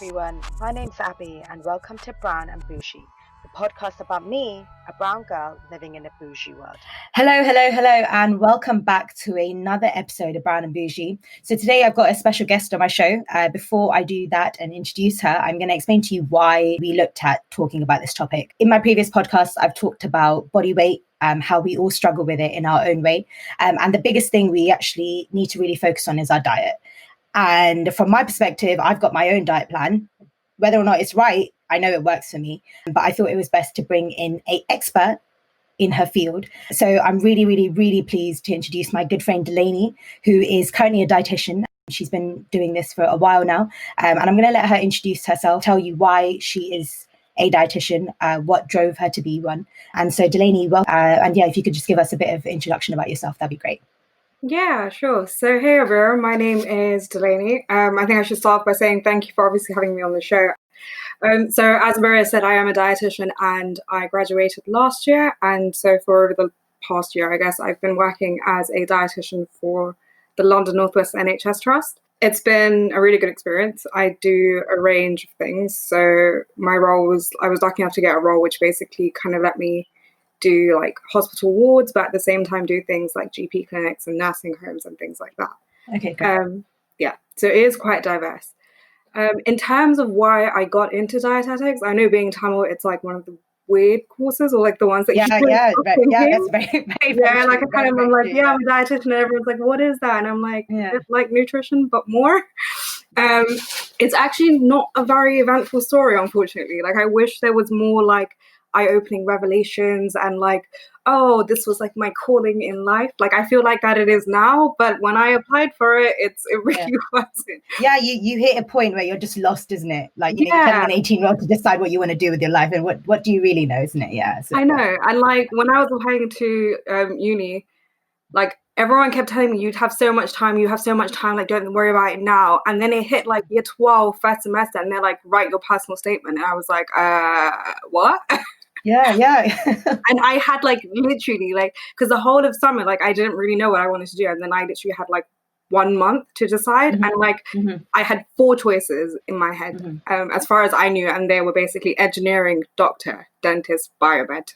everyone, my name's Abby and welcome to Brown and Bougie, the podcast about me, a brown girl living in a bougie world. Hello, and welcome back to another episode of Brown and Bougie. So today I've got a special guest on my show. Before I do that and introduce her, I'm going to explain to you why we looked at talking about this topic. In my previous podcast, I've talked about body weight, how we all struggle with it in our own way. And the biggest thing we actually need to really focus on is our diet. And from my perspective, I've got my own diet plan. Whether or not it's right, I know it works for me, but I thought it was best to bring in an expert in her field. So I'm really pleased to introduce my good friend Delany, who is currently a dietitian. She's been doing this for a while now. And I'm going to let her introduce herself, tell you why she is a dietitian, what drove her to be one. And so Delany, if you could just give us a bit of introduction about yourself, that'd be great. Yeah, sure. So hey everyone, my name is Delany. I think I should start by saying thank you for obviously having me on the show. So as Maria said, I am a dietitian and I graduated last year. And so for the past year, I guess, I've been working as a dietitian for the London North West NHS Trust. It's been a really good experience. I do a range of things. So my role was, I was lucky enough to get a role which basically kind of let me do like hospital wards, but at the same time do things like GP clinics and nursing homes and things like that. Okay, great. So it is quite diverse. In terms of why I got into dietetics, I know being Tamil, it's like one of the weird courses or like the ones that that's very like I'm a dietitian and everyone's like, what is that? And I'm like, it's like nutrition but more. It's actually not a very eventful story, unfortunately. Like I wish there was more like eye-opening revelations and like, oh, this was like my calling in life. Like I feel like that it is now, but when I applied for it, it really wasn't. Yeah, you hit a point where you're just lost, isn't it? Like you're telling an 18-year-old to decide what you want to do with your life, and what do you really know, isn't it? Yeah, I know. And like when I was applying to uni, like everyone kept telling me you have so much time, like don't worry about it now. And then it hit like year 12 first semester and they're like, write your personal statement. And I was like, what? Yeah. And I had like literally like, because the whole of summer, like I didn't really know what I wanted to do. And then I literally had like 1 month to decide. And like I had 4 choices in my head as far as I knew. And they were basically engineering, doctor, dentist, biomed.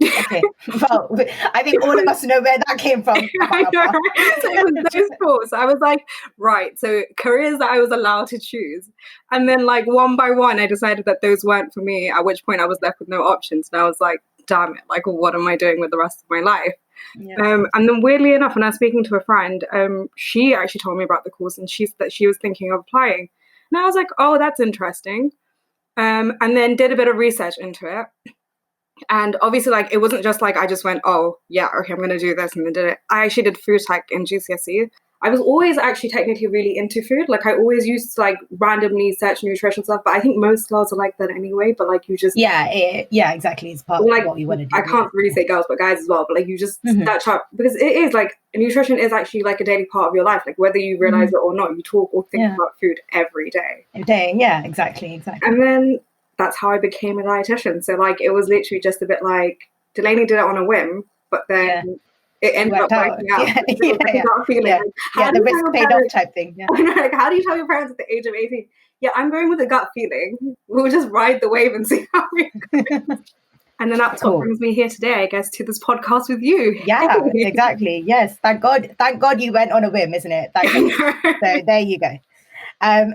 Okay, well, I think all of us know where that came from. I know, right? So it was those thoughts. I was like, right, so careers that I was allowed to choose. And then like one by one, I decided that those weren't for me, at which point I was left with no options. And I was like, damn it, like what am I doing with the rest of my life? Yeah. And then weirdly enough, when I was speaking to a friend, she actually told me about the course and she said that she was thinking of applying. And I was like, oh, that's interesting. And then did a bit of research into it. And obviously, like, it wasn't just like I just went, oh, yeah, okay, I'm going to do this and then did it. I actually did food tech in GCSE. I was always actually technically really into food. Like, I always used to, like, randomly search nutrition stuff. But I think most girls are like that anyway. But, like, you just... Yeah, exactly. It's part of what we want to do. I can't really say girls, but guys as well. But, like, you just search up. Because it is, like, nutrition is actually, like, a daily part of your life. Like, whether you realize it or not, you talk or think about food every day. Yeah, exactly. And then... that's how I became a dietitian. So like it was literally just a bit like Delany did it on a whim, but then it ended up working out. The risk paid off type thing. Yeah. Like, how do you tell your parents at the age of 18? Yeah, I'm going with a gut feeling. We'll just ride the wave and see how it goes. And then that's what brings me here today, I guess, to this podcast with you. Yeah, exactly. Yes, thank God you went on a whim, isn't it? So there you go.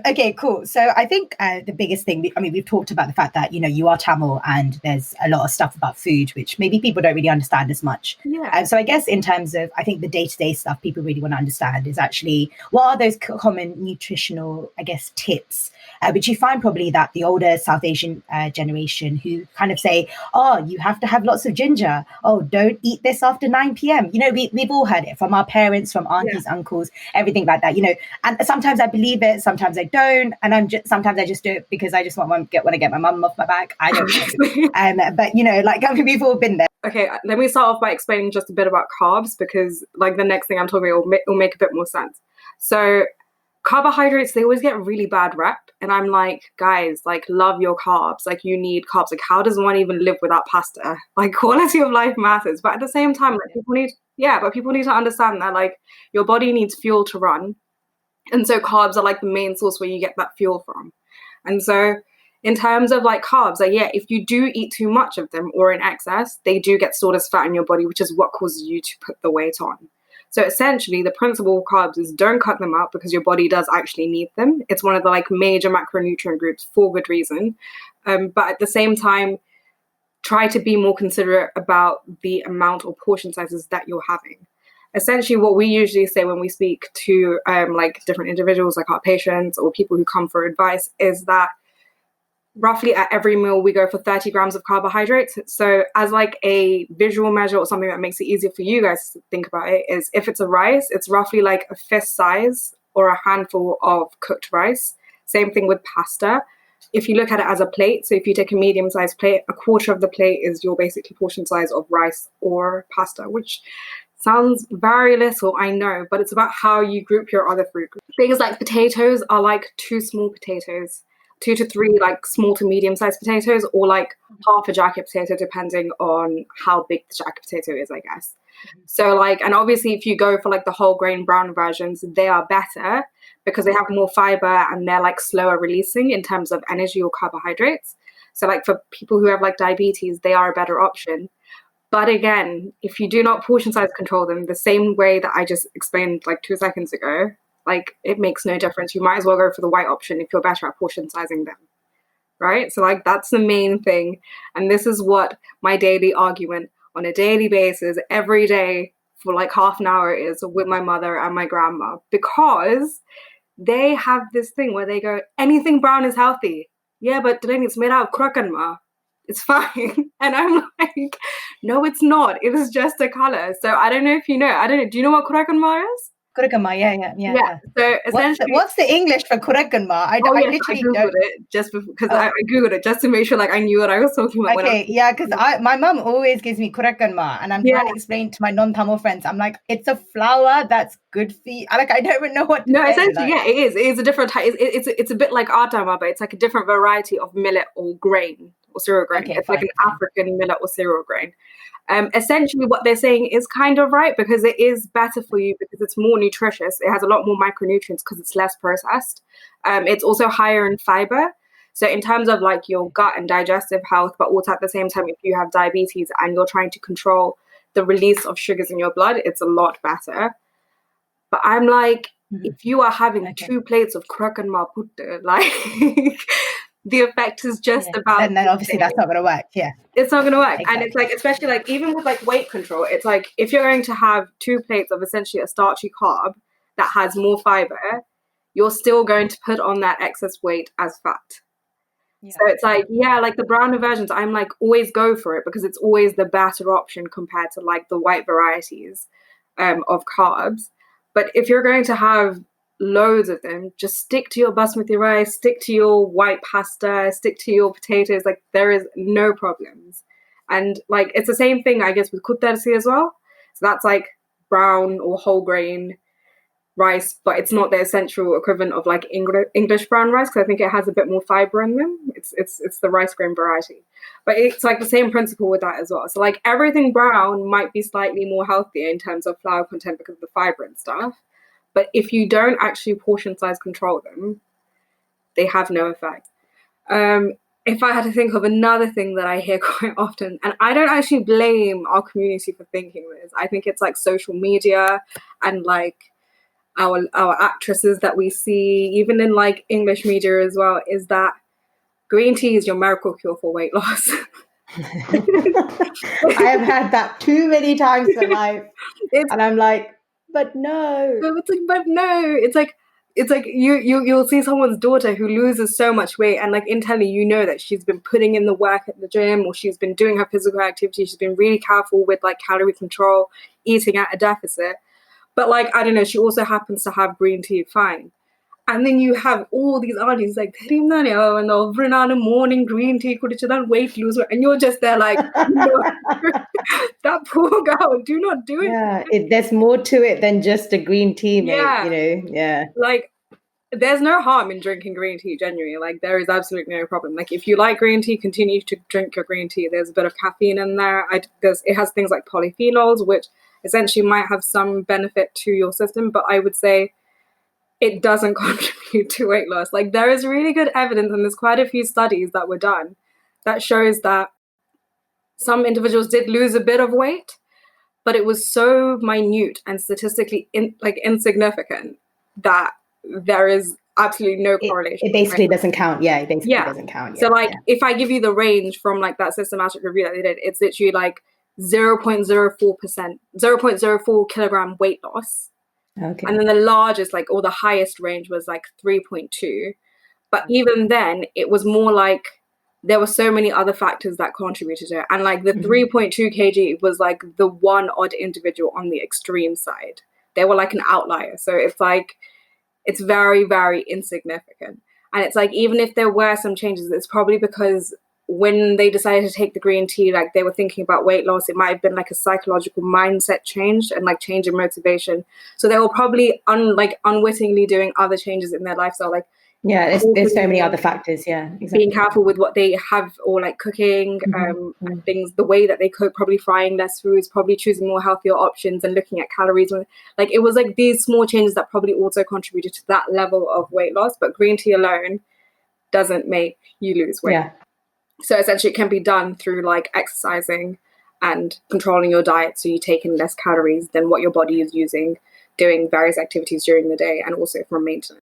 Okay, cool. So I think the biggest thing, we've talked about the fact that, you are Tamil and there's a lot of stuff about food, which maybe people don't really understand as much. Yeah. So I guess in terms of, I think the day-to-day stuff people really want to understand is actually, what are those common nutritional, I guess, tips, which you find probably that the older South Asian generation who kind of say, oh, you have to have lots of ginger. Oh, don't eat this after 9 p.m. We've all heard it from our parents, from aunties, uncles, everything like that, and sometimes I believe it, sometimes I don't, and sometimes I just do it because I just want to get my mum off my back. I don't know. But we've all been there. Okay, let me start off by explaining just a bit about carbs, because like the next thing I'm talking about will make a bit more sense. So carbohydrates, they always get a really bad rep, and I'm like, guys, like, love your carbs. Like, you need carbs. Like, how does one even live without pasta? Like, quality of life matters, but at the same time, like, people need to understand that like your body needs fuel to run. And so carbs are like the main source where you get that fuel from. And so in terms of like carbs, like, yeah, if you do eat too much of them or in excess, they do get stored as fat in your body, which is what causes you to put the weight on. So essentially the principle of carbs is don't cut them out because your body does actually need them. It's one of the like major macronutrient groups for good reason. But at the same time, try to be more considerate about the amount or portion sizes that you're having. Essentially what we usually say when we speak to like different individuals, like our patients or people who come for advice, is that roughly at every meal we go for 30 grams of carbohydrates. So as like a visual measure or something that makes it easier for you guys to think about it, is if it's a rice, it's roughly like a fist size or a handful of cooked rice. Same thing with pasta. If you look at it as a plate, so if you take a medium-sized plate, a quarter of the plate is your basically portion size of rice or pasta, which sounds very little, I know, but it's about how you group your other fruit groups. Things like potatoes are like 2 small potatoes, 2 to 3 like small to medium-sized potatoes, or like half a jacket potato, depending on how big the jacket potato is, I guess. So like, and obviously if you go for like the whole grain brown versions, they are better because they have more fiber and they're like slower releasing in terms of energy or carbohydrates. So like for people who have like diabetes, they are a better option. But again, if you do not portion size control them the same way that I just explained like 2 seconds ago, like it makes no difference. You might as well go for the white option if you're better at portion sizing them. Right? So like that's the main thing. And this is what my daily argument on a daily basis every day for like half an hour is with my mother and my grandma, because they have this thing where they go, anything brown is healthy. Yeah, but Delany, it's made out of krakenma. It's fine. And I'm like, no, it's not. It is just a color. So I don't know if you know. I don't know. Do you know what krakenma is? Kurikama, yeah. So essentially, what's the English for Kurikama? I literally Googled don't. it just because I Googled it just to make sure like I knew what I was talking about. Okay, because my mum always gives me Kurikama, and I'm trying to explain to my non-Tamil friends. I'm like, it's a flour that's good for you. I don't even know what to say. No, essentially, it is. It is a different type. It's a bit like atama, but it's like a different variety of millet or grain or cereal grain. Okay, it's like an African millet or cereal grain. Essentially what they're saying is kind of right, because it is better for you because it's more nutritious. It has a lot more micronutrients because it's less processed. It's also higher in fiber. So in terms of like your gut and digestive health, but also at the same time, if you have diabetes and you're trying to control the release of sugars in your blood, it's a lot better. But I'm like, if you are having 2 plates of krakenma putte, like the effect is just about. And then obviously that's not going to work. Yeah, it's not going to work. Exactly. And it's like, especially like even with like weight control, it's like if you're going to have 2 plates of essentially a starchy carb that has more fiber, you're still going to put on that excess weight as fat. Yeah. So it's like, like the browner versions, I'm like, always go for it because it's always the better option compared to like the white varieties of carbs. But if you're going to have loads of them, just stick to your basmati rice, stick to your white pasta, stick to your potatoes. Like there is no problems. And like it's the same thing, I guess, with kuttersi as well. So that's like brown or whole grain rice, but it's not the essential equivalent of like English brown rice, because I think it has a bit more fiber in them. It's the rice grain variety, but it's like the same principle with that as well. So like everything brown might be slightly more healthier in terms of flour content because of the fiber and stuff. But if you don't actually portion size control them, they have no effect. If I had to think of another thing that I hear quite often, and I don't actually blame our community for thinking this, I think it's like social media and like our actresses that we see, even in like English media as well, is that green tea is your miracle cure for weight loss. I have had that too many times in life. And I'm like, but no. It's like you'll see someone's daughter who loses so much weight, and like internally you know that she's been putting in the work at the gym, or she's been doing her physical activity, she's been really careful with like calorie control, eating at a deficit. But like, I don't know, she also happens to have green tea, fine. And then you have all these aunties like, and over and morning green tea, weight lose, and you're just there like, no, that poor girl, do not do it. Yeah, there's more to it than just a green tea, mate. You know, yeah. Like, there's no harm in drinking green tea, genuinely. Like, there is absolutely no problem. Like, if you like green tea, continue to drink your green tea. There's a bit of caffeine in there. It has things like polyphenols, which essentially might have some benefit to your system, but I would say it doesn't contribute to weight loss. Like, there is really good evidence, and there's quite a few studies that were done that shows that some individuals did lose a bit of weight, but it was so minute and statistically insignificant that there is absolutely no correlation. It basically doesn't count. Yeah, it basically doesn't count. So like, if I give you the range from like that systematic review that they did, it's literally like 0.04%, 0.04 kilogram weight loss. Okay. And then the largest, like, or the highest range was like 3.2. But even then, it was more like there were so many other factors that contributed to it. And like the 3.2 kg was like the one odd individual on the extreme side. They were like an outlier. So it's like, it's very, very insignificant. And it's like, even if there were some changes, it's probably because when they decided to take the green tea, like, they were thinking about weight loss. It might have been like a psychological mindset change and like change in motivation. So they were probably unwittingly doing other changes in their lifestyle, like, there's so many other factors. Yeah, exactly. Being careful with what they have, or like cooking, and things, the way that they cook, probably frying less foods, probably choosing more healthier options and looking at calories. Like, it was like these small changes that probably also contributed to that level of weight loss. But green tea alone doesn't make you lose weight. Yeah. So essentially, it can be done through like exercising and controlling your diet, so you take in less calories than what your body is using, doing various activities during the day, and also from maintenance.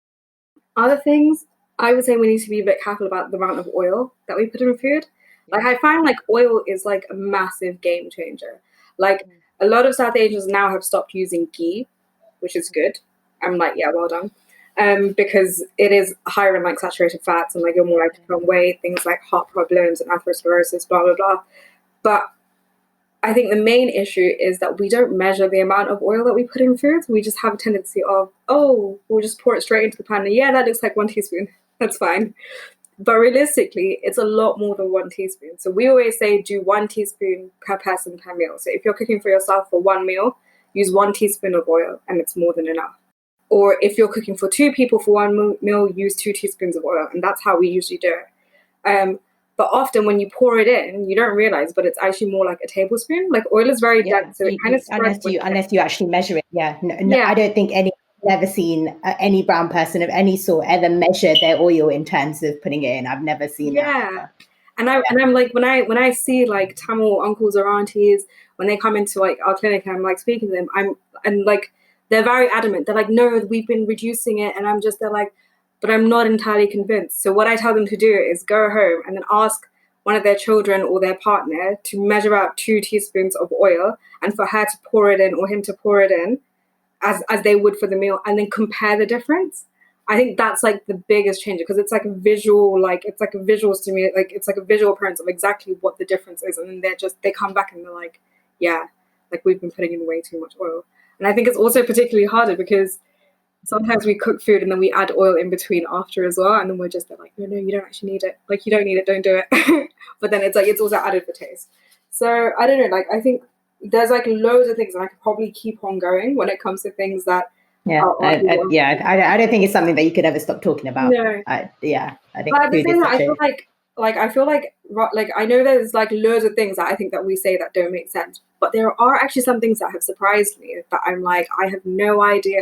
Other things, I would say we need to be a bit careful about the amount of oil that we put in food. Like, I find like oil is like a massive game changer. Like, a lot of South Asians now have stopped using ghee, which is good. I'm like, yeah, well done. Because it is higher in like saturated fats, and like you're more likely to put on weight, things like heart problems and atherosclerosis, blah, blah, blah. But I think the main issue is that we don't measure the amount of oil that we put in foods. We just have a tendency of, we'll just pour it straight into the pan. And yeah, that looks like 1 teaspoon. That's fine. But realistically, it's a lot more than 1 teaspoon. So we always say do 1 teaspoon per person per meal. So if you're cooking for yourself for 1 meal, use 1 teaspoon of oil, and it's more than enough. Or if you're cooking for 2 people for 1 meal, use 2 teaspoons of oil. And that's how we usually do it. But often when you pour it in, you don't realize, but it's actually more like a tablespoon. Like, oil is very dense, so it kind of spreads. Unless you actually measure it. Yeah. No, I don't think never seen any brown person of any sort ever measure their oil in terms of putting it in. I've never seen that. And I'm like, when I see like Tamil uncles or aunties, when they come into like our clinic and I'm like speaking to them, and like, they're very adamant. They're like, no, we've been reducing it. And they're like, but I'm not entirely convinced. So what I tell them to do is go home and then ask one of their children or their partner to measure out 2 teaspoons of oil, and for her to pour it in, or him to pour it in as they would for the meal, and then compare the difference. I think that's like the biggest change, because it's like a visual, like, it's like a visual stimulate, like it's like a visual appearance of exactly what the difference is. And then they come back and they're like, yeah, like, we've been putting in way too much oil. And I think it's also particularly harder because sometimes we cook food and then we add oil in between after as well. And then we're just like, no, you don't actually need it. Like, you don't need it, don't do it. But then it's like, it's also added for taste. So I don't know, like, I think there's like loads of things, and I could probably keep on going when it comes to things that. I don't think it's something that you could ever stop talking about. No. I think. But at the same time, I feel like I know there's like loads of things that I think that we say that don't make sense, but there are actually some things that have surprised me that I'm like, I have no idea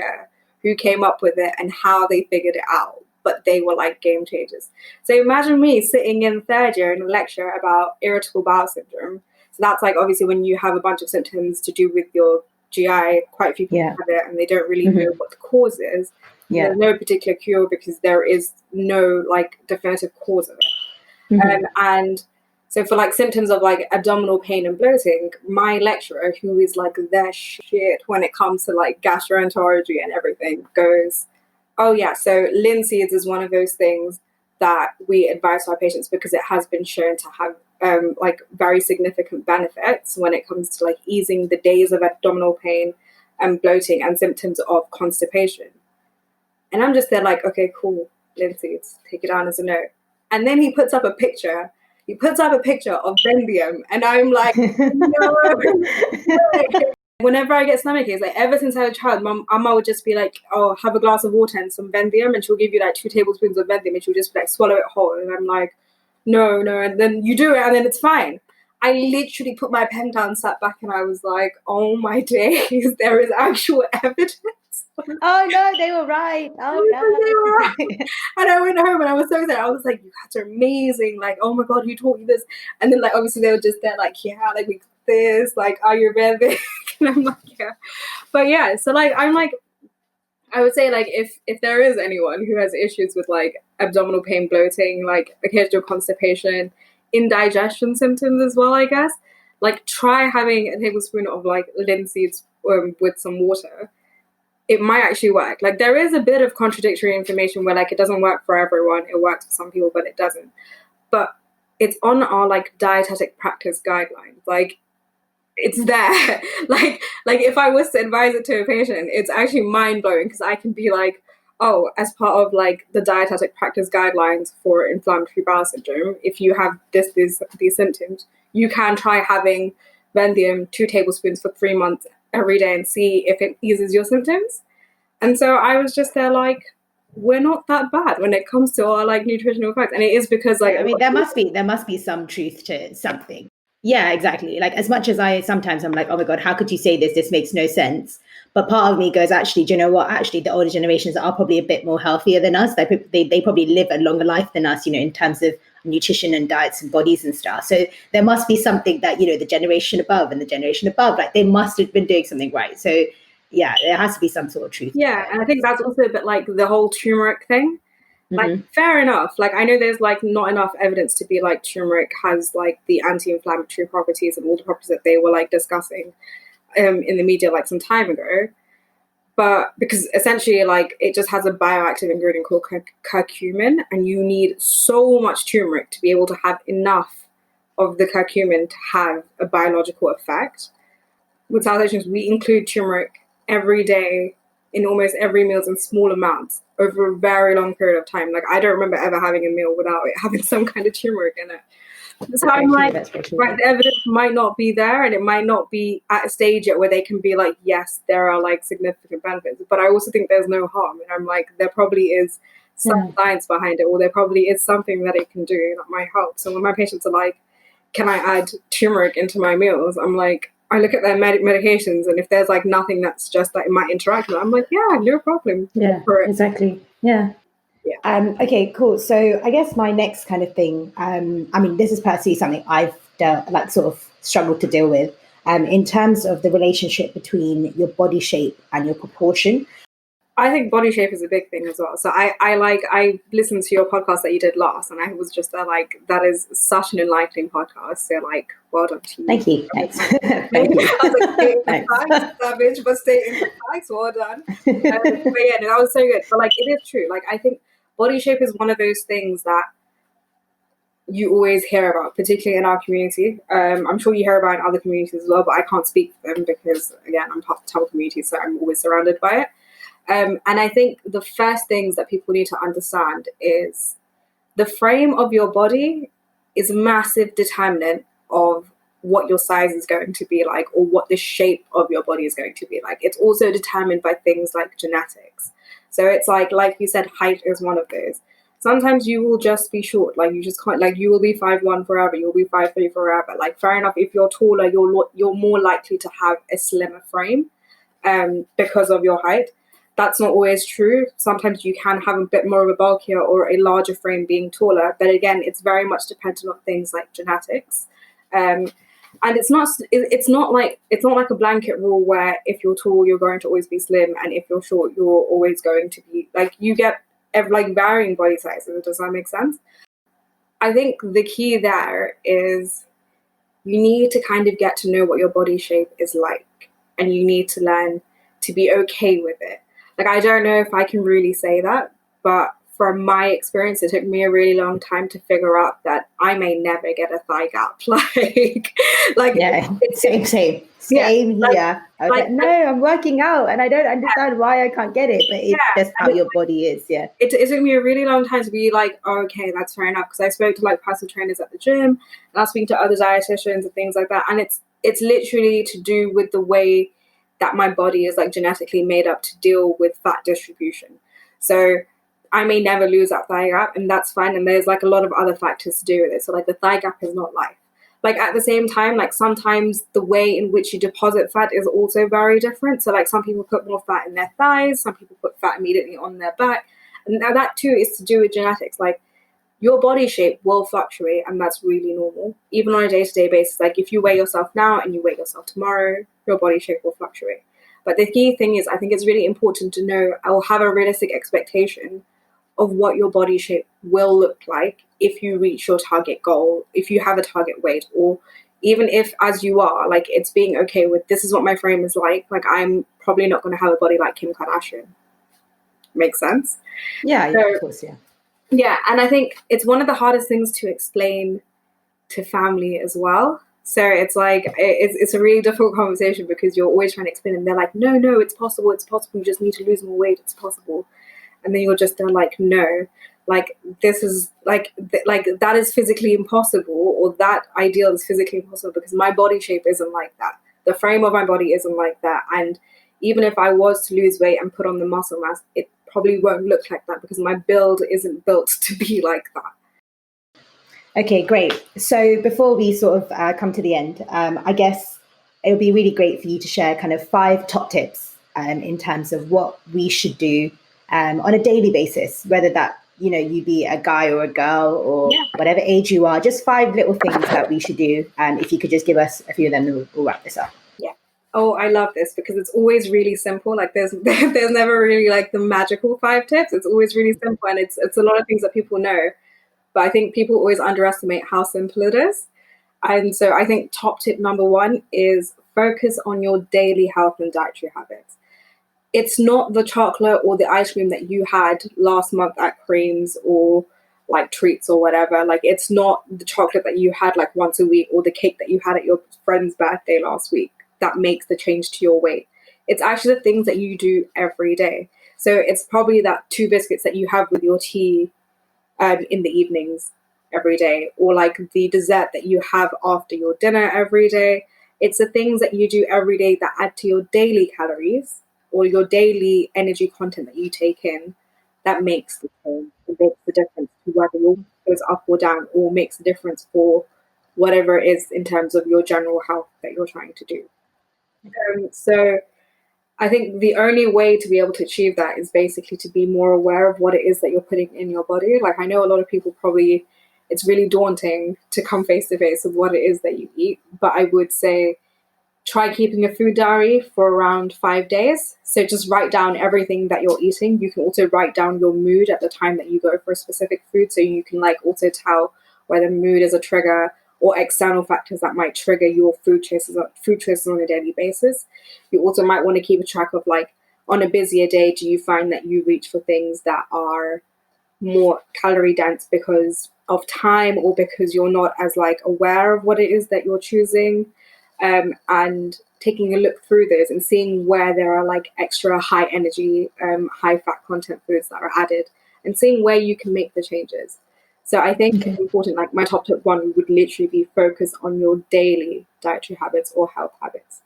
who came up with it and how they figured it out, but they were like game changers. So imagine me sitting in 3rd year in a lecture about irritable bowel syndrome. So that's like, obviously, when you have a bunch of symptoms to do with your GI, quite a few people have it, and they don't really know what the cause is. There's no particular cure because there is no like definitive cause of it. And so for like symptoms of like abdominal pain and bloating, my lecturer, who is like their shit when it comes to like gastroenterology and everything, goes, oh yeah, so linseeds is one of those things that we advise our patients because it has been shown to have like very significant benefits when it comes to like easing the days of abdominal pain and bloating and symptoms of constipation. And I'm just there like, okay, cool, linseeds, take it down as a note. And then he puts up a picture. He puts up a picture of Vendium, and I'm like, no. Whenever I get stomach aches, like ever since I was a child, Mama would just be like, oh, have a glass of water and some Vendium, and she'll give you like 2 tablespoons of Vendium, and she'll just like swallow it whole. And I'm like, no. And then you do it, and then it's fine. I literally put my pen down, sat back, and I was like, oh my days, there is actual evidence. Oh no, they were right. Oh They were right. no. And I went home and I was so excited. I was like, you guys are amazing. Like, oh my God, who taught you this? And then like, obviously they were just there like, yeah, like we got this, like, are you ready? And I'm like, yeah. But yeah, so like, I'm like, I would say like, if there is anyone who has issues with like abdominal pain, bloating, like occasional constipation, indigestion symptoms as well, I guess, like try having a tablespoon of like linseeds with some water. It might actually work. Like there is a bit of contradictory information where like it doesn't work for everyone. It works for some people, but it doesn't. But it's on our like dietetic practice guidelines. Like it's there. like if I was to advise it to a patient, it's actually mind blowing because I can be like, oh, as part of like the dietetic practice guidelines for inflammatory bowel syndrome, if you have these symptoms, you can try having Venthium 2 tablespoons for 3 months every day and see if it eases your symptoms. And so I was just there like, we're not that bad when it comes to our like nutritional facts. And it is because like I mean, there must be some truth to something. Yeah, exactly. Like as much as I sometimes I'm like, oh my God, how could you say this? This makes no sense. But part of me goes, actually, do you know what? Actually, the older generations are probably a bit more healthier than us. They probably live a longer life than us, in terms of nutrition and diets and bodies and stuff. So there must be something that, the generation above and the generation above, like they must have been doing something right. So yeah, there has to be some sort of truth. Yeah, and I think that's also a bit like the whole turmeric thing. Like, fair enough. Like, I know there's like not enough evidence to be like turmeric has like the anti-inflammatory properties and all the properties that they were like discussing in the media like some time ago. But because essentially like it just has a bioactive ingredient called curcumin, and you need so much turmeric to be able to have enough of the curcumin to have a biological effect. With South Asians, we include turmeric every day in almost every meal in small amounts over a very long period of time. Like I don't remember ever having a meal without it having some kind of turmeric in it. So I'm like, right, the evidence might not be there, and it might not be at a stage yet where they can be like, yes, there are like significant benefits. But I also think there's no harm, and I'm like, there probably is some science behind it, or there probably is something that it can do that might help. So when my patients are like, can I add turmeric into my meals? I'm like, I look at their medications, and if there's like nothing that's just like it might interact with it, I'm like, yeah, no problem. Yeah, exactly. Yeah. Okay, cool. So I guess my next kind of thing, I mean, this is personally something I've like sort of struggled to deal with, in terms of the relationship between your body shape and your proportion. I think body shape is a big thing as well. So I listened to your podcast that you did last, and I was just like, that is such an enlightening podcast. So like, well done to you. Thank you. Thanks. Thank you. I was like, thanks, savage, but stating the facts. Well done. But yeah, no, that was so good. But like, it is true. Like, I think body shape is one of those things that you always hear about, particularly in our community. I'm sure you hear about in other communities as well, but I can't speak for them because, again, I'm part of the Tamil community, so I'm always surrounded by it. And I think the first things that people need to understand is the frame of your body is a massive determinant of what your size is going to be like, or what the shape of your body is going to be like. It's also determined by things like genetics. So it's like you said, height is one of those. Sometimes you will just be short, like you just can't, like you will be 5'1" forever, you'll be 5'3" forever. Like fair enough, if you're taller, you're more likely to have a slimmer frame because of your height. That's not always true. Sometimes you can have a bit more of a bulkier or a larger frame being taller, but again, it's very much dependent on things like genetics. And it's not like a blanket rule where if you're tall, you're going to always be slim, and if you're short, you're always going to be like, you get like varying body sizes. Does that make sense? I think the key there is you need to kind of get to know what your body shape is like, and you need to learn to be okay with it. Like, I don't know if I can really say that, but from my experience, it took me a really long time to figure out that I may never get a thigh gap. Yeah, same yeah, here. I was like, no, I'm working out and I don't understand why I can't get it, but it's just how your body is. Yeah. It took me a really long time to be like, oh, okay, that's fair enough. Because I spoke to like personal trainers at the gym, and I was speaking to other dietitians and things like that. And it's literally to do with the way that my body is like genetically made up to deal with fat distribution. So I may never lose that thigh gap, and that's fine. And there's like a lot of other factors to do with it. So like the thigh gap is not life. like at the same time, like sometimes the way in which you deposit fat is also very different. So like some people put more fat in their thighs, some people put fat immediately on their back. And now that too is to do with genetics. Like your body shape will fluctuate, and that's really normal. Even on a day-to-day basis, like if you weigh yourself now and you weigh yourself tomorrow, your body shape will fluctuate. But the key thing is, I think it's really important to know or have a realistic expectation of what your body shape will look like if you reach your target goal, if you have a target weight, or even if as you are, like it's being okay with this is what my frame is like I'm probably not going to have a body like Kim Kardashian. Makes sense? Yeah, So, of course, yeah. Yeah, and I think it's one of the hardest things to explain to family as well. So it's like it's a really difficult conversation because you're always trying to explain, and they're like, no, it's possible, you just need to lose more weight, it's possible. And then you're just there like, no, like this is like that is physically impossible, or that ideal is physically impossible because my body shape isn't like that. The frame of my body isn't like that. And even if I was to lose weight and put on the muscle mass, it probably won't look like that because my build isn't built to be like that. Okay, great. So before we sort of come to the end, I guess it would be really great for you to share kind of 5 top tips in terms of what we should do on a daily basis, whether that, you be a guy or a girl or whatever age you are, just 5 little things that we should do. If you could just give us a few of them, we'll wrap this up. Yeah. Oh, I love this because it's always really simple. Like there's never really like the magical 5 tips. It's always really simple, and it's a lot of things that people know. But I think people always underestimate how simple it is. And so I think top tip number 1 is focus on your daily health and dietary habits. It's not the chocolate or the ice cream that you had last month at Creams or like Treats or whatever. Like it's not the chocolate that you had like once a week or the cake that you had at your friend's birthday last week that makes the change to your weight. It's actually the things that you do every day. So it's probably that 2 biscuits that you have with your tea in the evenings every day, or like the dessert that you have after your dinner every day. It's the things that you do every day that add to your daily calories or your daily energy content that you take in that makes the change. It makes the difference to whether your weight goes up or down, or makes a difference for whatever it is in terms of your general health that you're trying to do. So I think the only way to be able to achieve that is basically to be more aware of what it is that you're putting in your body. Like I know a lot of people probably, it's really daunting to come face to face with what it is that you eat. But I would say try keeping a food diary for around 5 days. So just write down everything that you're eating. You can also write down your mood at the time that you go for a specific food. So you can like also tell whether mood is a trigger or external factors that might trigger your food choices on a daily basis. You also might want to keep a track of like on a busier day, do you find that you reach for things that are more calorie dense because of time or because you're not as like aware of what it is that you're choosing, and taking a look through those and seeing where there are like extra high energy, high fat content foods that are added, and seeing where you can make the changes. So I think it's important, like my top tip 1 would literally be focus on your daily dietary habits or health habits.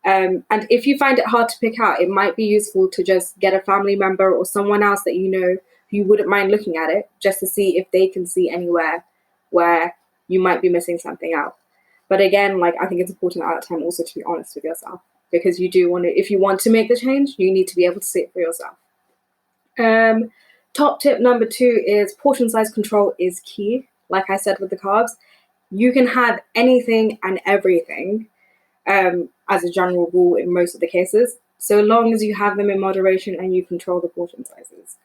And if you find it hard to pick out, it might be useful to just get a family member or someone else that you know who you wouldn't mind looking at it, just to see if they can see anywhere where you might be missing something out. But again, like I think it's important at that time also to be honest with yourself, because you do want to, if you want to make the change, you need to be able to see it for yourself. Top tip number 2 is portion size control is key. Like I said with the carbs, you can have anything and everything as a general rule in most of the cases, so long as you have them in moderation and you control the portion sizes.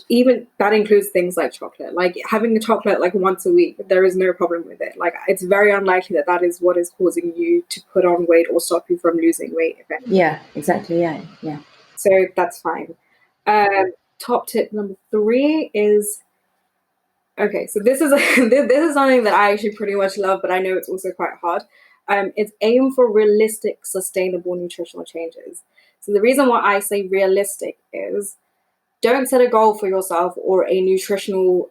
Even that includes things like chocolate. Like having the chocolate like once a week, there is no problem with it. Like it's very unlikely that that is what is causing you to put on weight or stop you from losing weight. Yeah, exactly. Yeah. So that's fine. Top tip number 3 is, okay, so this is this is something that I actually pretty much love, but I know it's also quite hard. It's aim for realistic, sustainable nutritional changes. So the reason why I say realistic is don't set a goal for yourself or a nutritional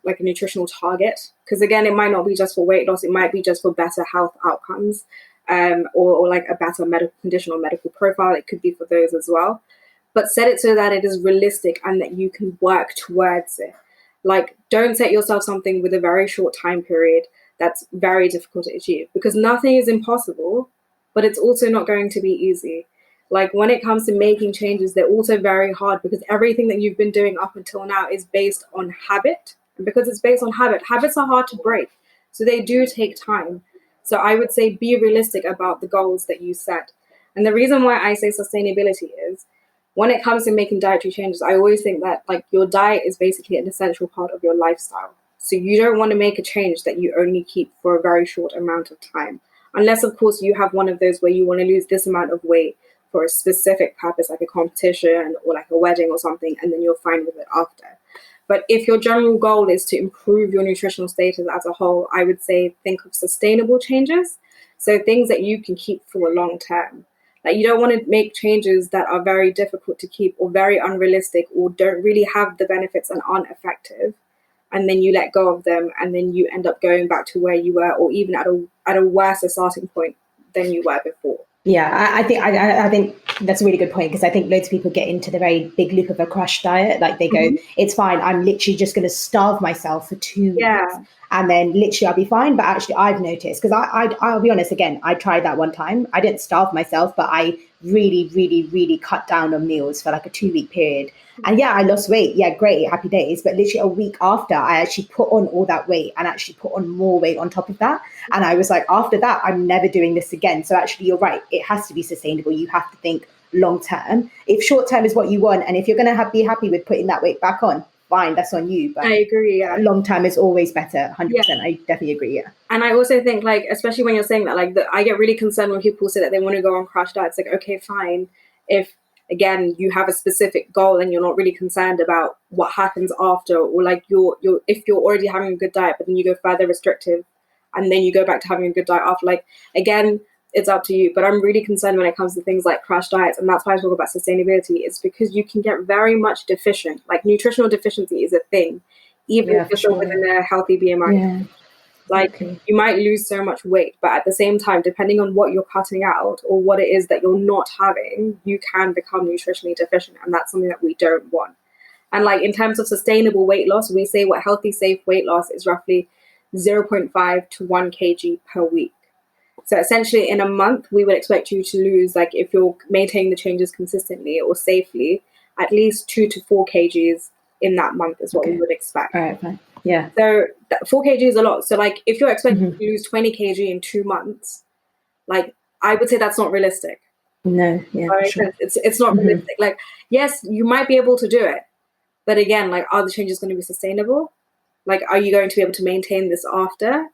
like a nutritional target, because again, it might not be just for weight loss. It might be just for better health outcomes, or like a better medical condition or medical profile. It could be for those as well. But set it so that it is realistic and that you can work towards it. Like, don't set yourself something with a very short time period that's very difficult to achieve, because nothing is impossible, but it's also not going to be easy. Like when it comes to making changes, they're also very hard, because everything that you've been doing up until now is based on habit. And because it's based on habit, habits are hard to break. So they do take time. So I would say be realistic about the goals that you set. And the reason why I say sustainability is, when it comes to making dietary changes, I always think that like your diet is basically an essential part of your lifestyle. So you don't want to make a change that you only keep for a very short amount of time. Unless, of course, you have one of those where you want to lose this amount of weight for a specific purpose, like a competition or like a wedding or something, and then you're fine with it after. But if your general goal is to improve your nutritional status as a whole, I would say think of sustainable changes. So things that you can keep for a long term. Like you don't want to make changes that are very difficult to keep or very unrealistic or don't really have the benefits and aren't effective. And then you let go of them, and then you end up going back to where you were, or even at a worse starting point than you were before. Yeah, I think that's a really good point, because I think loads of people get into the very big loop of a crash diet. Like they go, it's fine, I'm literally just going to starve myself for 2 weeks, and then literally I'll be fine. But actually, I've noticed, because I'll be honest, again, I tried that one time. I didn't starve myself, but I really, really, really cut down on meals for like a 2-week period. And yeah, I lost weight. Yeah, great, happy days. But literally a week after, I actually put on all that weight and actually put on more weight on top of that. And I was like, after that, I'm never doing this again. So actually, you're right. It has to be sustainable. You have to think long term. If short term is what you want, and if you're going to be happy with putting that weight back on, fine, that's on you. But I agree. Yeah. Long term is always better. 100%. Yeah. I definitely agree. Yeah. And I also think, like, especially when you're saying that, like, I get really concerned when people say that they want to go on crash diets. Like, okay, fine. If again you have a specific goal and you're not really concerned about what happens after, or like if you're already having a good diet, but then you go further restrictive, and then you go back to having a good diet after, like, again, it's up to you. But I'm really concerned when it comes to things like crash diets, and that's why I talk about sustainability. It's because you can get very much deficient. Like nutritional deficiency is a thing, even if you're still within a healthy BMI. Yeah. Like you might lose so much weight, but at the same time, depending on what you're cutting out or what it is that you're not having, you can become nutritionally deficient, and that's something that we don't want. And like in terms of sustainable weight loss, we say what healthy, safe weight loss is roughly 0.5 to 1 kg per week. So essentially in a month, we would expect you to lose, like if you're maintaining the changes consistently or safely, at least 2 to 4 kgs in that month is what we would expect. All right, fine. Yeah. So 4 kg is a lot. So like if you're expecting to lose 20 kg in 2 months, like I would say that's not realistic. No, yeah. Sure. It's not realistic. Like, yes, you might be able to do it, but again, like, are the changes going to be sustainable? Like, are you going to be able to maintain this after?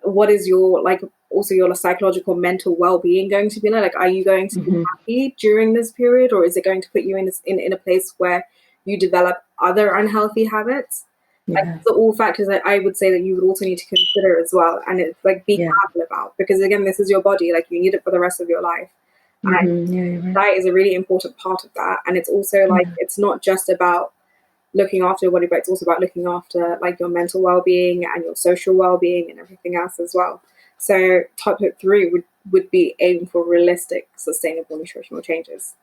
What is your, like, also your psychological, mental well-being going to be like? Like, are you going to be happy during this period, or is it going to put you in a place where you develop other unhealthy habits? Like, these are all factors that I would say that you would also need to consider as well, and it's like be careful about, because again, this is your body. Like, you need it for the rest of your life. And diet is a really important part of that, and it's also like it's not just about looking after your body, but it's also about looking after like your mental well-being and your social well-being and everything else as well. So top tip 3 would be aim for realistic, sustainable nutritional changes.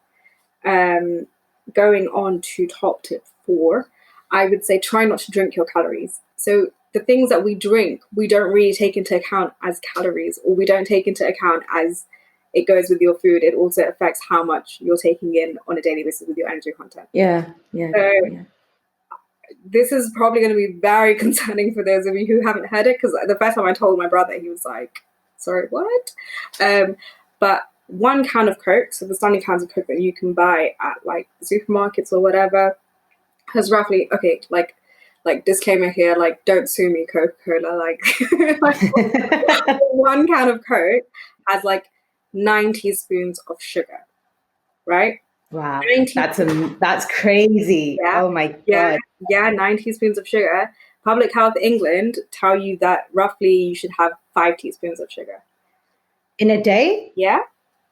Going on to top tip 4, I would say try not to drink your calories. So the things that we drink, we don't really take into account as calories, or we don't take into account as it goes with your food. It also affects how much you're taking in on a daily basis with your energy content. This is probably going to be very concerning for those of you who haven't heard it, because the first time I told my brother, he was like, sorry, what? But 1 can of Coke, so the standard cans of Coke that you can buy at like supermarkets or whatever, has roughly, okay, like disclaimer here, like don't sue me, Coca-Cola, like 1 can of Coke has like 9 teaspoons of sugar, right? Wow, that's crazy. Yeah. Oh my God. Yeah, 9 teaspoons of sugar. Public Health England tell you that roughly you should have 5 teaspoons of sugar in a day. Yeah.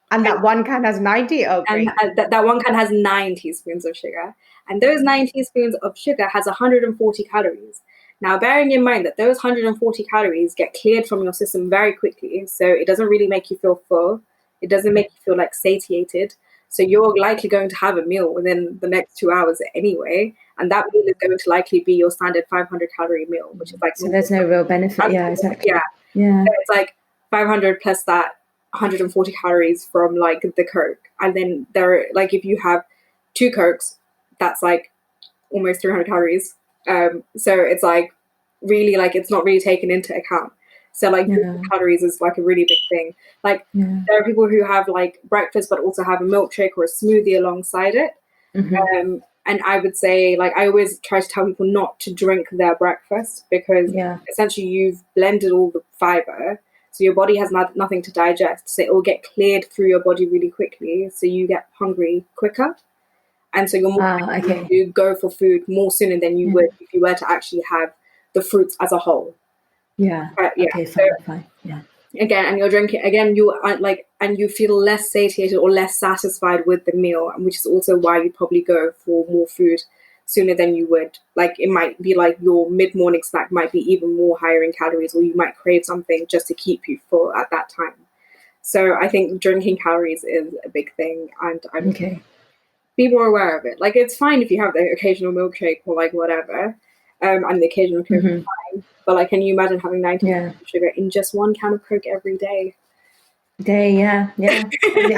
And that 1 can has 90. Oh, great. And that 1 can has 9 teaspoons of sugar, and those 9 teaspoons of sugar has 140 calories. Now, bearing in mind that those 140 calories get cleared from your system very quickly, so it doesn't really make you feel full. It doesn't make you feel like satiated. So you're likely going to have a meal within the next 2 hours anyway. And that meal is going to likely be your standard 500 calorie meal, which is like... So there's no real benefit. Yeah, exactly. Yeah. So it's like 500 plus that 140 calories from like the Coke. And then like if you have 2 Cokes, that's like almost 300 calories. So it's like really like it's not really taken into account. So like calories is like a really big thing. Like there are people who have like breakfast but also have a milkshake or a smoothie alongside it. And I would say, like, I always try to tell people not to drink their breakfast because essentially you've blended all the fiber, so your body has nothing to digest, so it will get cleared through your body really quickly, so you get hungry quicker. And so you're more likely to go for food more sooner than you would if you were to actually have the fruits as a whole. Okay, fine. Again, and you're drinking again, you are like, and you feel less satiated or less satisfied with the meal, which is also why you probably go for more food sooner than you would. Like it might be like your mid-morning snack might be even more higher in calories, or you might crave something just to keep you full at that time. So I think drinking calories is a big thing, and I'm be more aware of it. Like it's fine if you have the occasional milkshake or like whatever, and the occasional Coke is fine. But like, can you imagine having 90 grams of sugar in just one can of Coke every day? And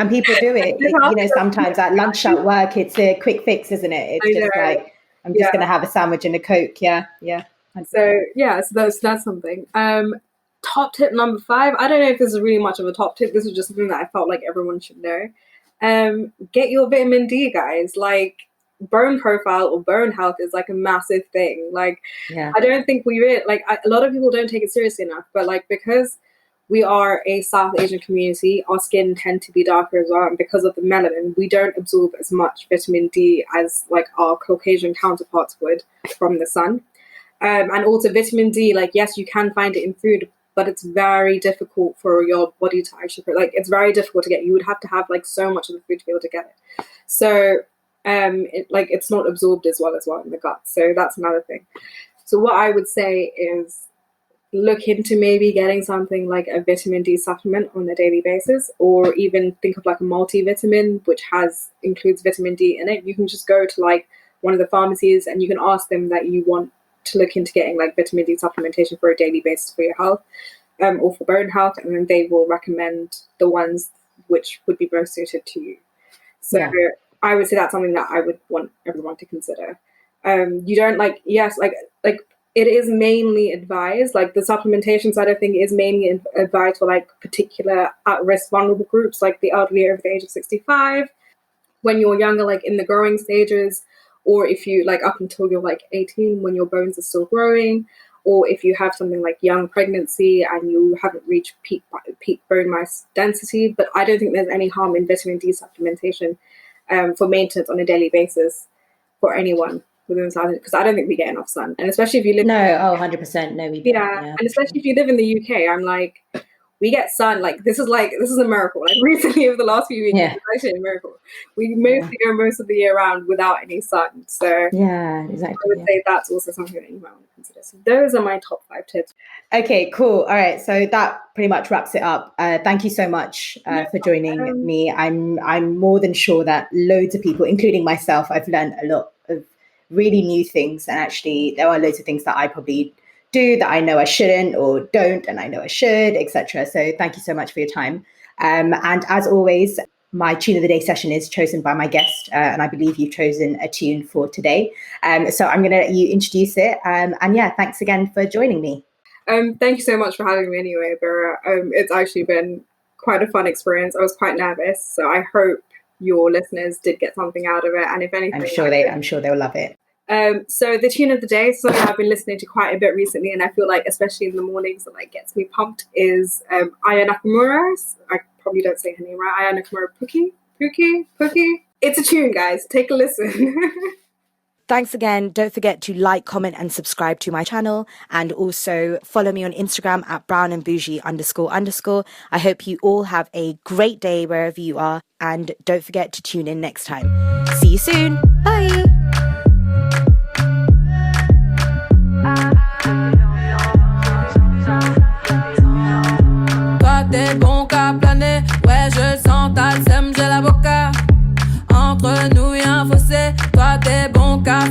people do it. You know, sometimes at lunch at work, it's a quick fix, isn't it? It's just like, I'm just going to have a sandwich and a Coke. So that's something. Top tip number 5. I don't know if this is really much of a top tip. This is just something that I felt like everyone should know. Get your vitamin D, guys. Like, bone profile or bone health is like a massive thing. Like I don't think we really like a lot of people don't take it seriously enough, but like because we are a South Asian community, our skin tend to be darker as well, and because of the melanin we don't absorb as much vitamin D as like our Caucasian counterparts would from the sun. And also vitamin D, like yes, you can find it in food, but it's very difficult for your body to actually like it's very difficult to get. You would have to have like so much of the food to be able to get it. So it's not absorbed as well in the gut. So that's another thing. So what I would say is look into maybe getting something like a vitamin D supplement on a daily basis, or even think of like a multivitamin which includes vitamin D in it. You can just go to like one of the pharmacies and you can ask them that you want to look into getting like vitamin D supplementation for a daily basis for your health, or for bone health, and then they will recommend the ones which would be most suited to you. So I would say that's something that I would want everyone to consider. You don't like it is mainly advised, like the supplementation side of thing is mainly advised for like particular at-risk vulnerable groups, like the elderly over the age of 65, when you're younger, like in the growing stages, or if you like up until you're like 18 when your bones are still growing, or if you have something like young pregnancy and you haven't reached peak bone mass density. But I don't think there's any harm in vitamin D supplementation for maintenance on a daily basis for anyone within the South, because I don't think we get enough sun, and especially if you live 100% no, we don't. And especially if you live in the UK, I'm like, we get sun, like this is a miracle. Like recently over the last few weeks, it's actually a miracle. We mostly go most of the year round without any sun. So exactly. I would say that's also something that you might want to consider. So those are my top 5 tips. Okay, cool. All right, so that pretty much wraps it up. Thank you so much for joining me. I'm more than sure that loads of people, including myself, I've learned a lot of really new things, and actually there are loads of things that I probably do that I know I shouldn't or don't, and I know I should, etc. So thank you so much for your time. And as always, my tune of the day session is chosen by my guest, and I believe you've chosen a tune for today. So I'm going to let you introduce it. And thanks again for joining me. Thank you so much for having me anyway, Vera. It's actually been quite a fun experience. I was quite nervous, so I hope your listeners did get something out of it. And if anything, I'm sure they'll love it. So the tune of the day, something I've been listening to quite a bit recently, and I feel like especially in the mornings it like gets me pumped, is Aya Nakamura's. I probably don't say her name right. Aya Nakamura Puki. It's a tune, guys. Take a listen. Thanks again. Don't forget to like, comment, and subscribe to my channel, and also follow me on Instagram at brownandbougie__. I hope you all have a great day wherever you are, and don't forget to tune in next time. See you soon. Bye. Toi t'es bon qu'à planer, ouais je le sens, t'as le seum, j'ai la boca.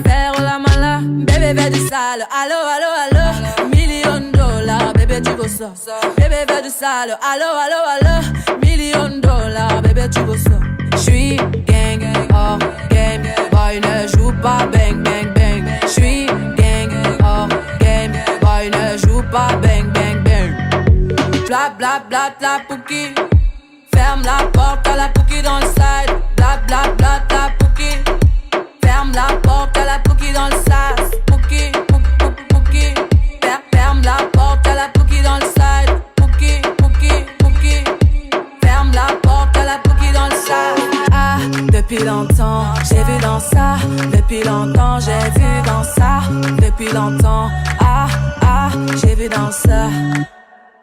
faire la mala. Bébé veut du sale, allo, allo, allo. $1,000,000, bébé tu veux ça. Bébé veut du sale, allo, allo, allo. $1,000,000, bébé tu veux ça. J'suis gang, hors game. Boy ne joue pas bang, bang, bang. J'suis gang, hors game. Boy ne joue pas bang, bang, bang. Bla bla bla bla pouki. Ferme la porte à la pouki dans le side. Bla bla bla bla pouki. Ferme la porte à la pouki dans le sas. Pouki, pouki, pouki. Ferme la porte à la pouki dans le side. Pouki, pouki, pouki. Ferme la porte à la pouki dans le sas. Ah, depuis longtemps, j'ai vu dans ça. Depuis longtemps, j'ai vu dans ça. Depuis longtemps, ah, ah, j'ai vu dans ça.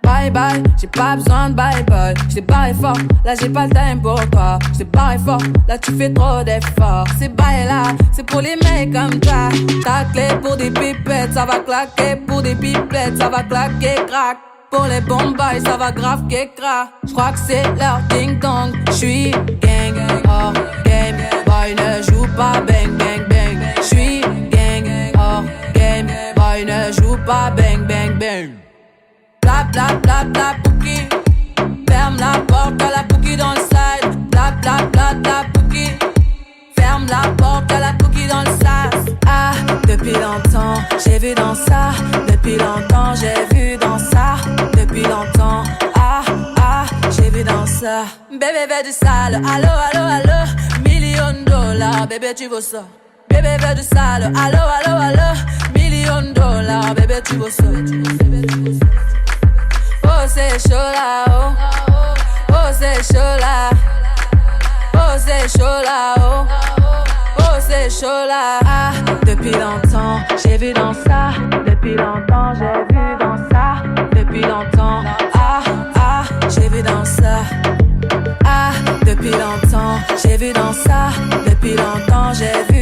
Bye bye, j'ai pas besoin de bye bye. J't'ai barré fort, là j'ai pas le time pour toi. J't'ai barré fort, là tu fais trop d'efforts. C'est bye là, c'est pour les mecs comme toi. Ta clé pour des pipettes, ça va claquer. Pour des pipettes, ça va claquer, crack. Pour les bombes, ça va grave crack. J'crois que c'est leur ding dong. J'suis gang, hors game. Boy ne joue pas bang bang bang. J'suis gang, hors game. Boy ne joue pas bang bang bang. Bla bla bla bla pouki. Ferme la porte à la pouki dans le side. Bla bla bla bla pouki. Ferme la porte à la pouki dans le sas. Ah, depuis longtemps, j'ai vu dans ça. Depuis longtemps, j'ai vu dans ça. Depuis longtemps, ah, ah, j'ai vu dans ça. Bébé veut du sale, allo, allo, allo. $1,000,000, bébé tu veux ça. Bébé veut du sale, allo, allo, allo. $1,000,000, bébé tu veux ça. Oh c'est chaud là, oh. Oh c'est chaud là. Oh c'est chaud là, oh. Oh c'est chaud là. Ah, depuis longtemps, j'ai vu dans ça. Depuis longtemps, j'ai vu dans ça. Depuis longtemps, ah, ah, j'ai vu dans ça. Ah, depuis longtemps, j'ai vu dans ça. Depuis longtemps, j'ai vu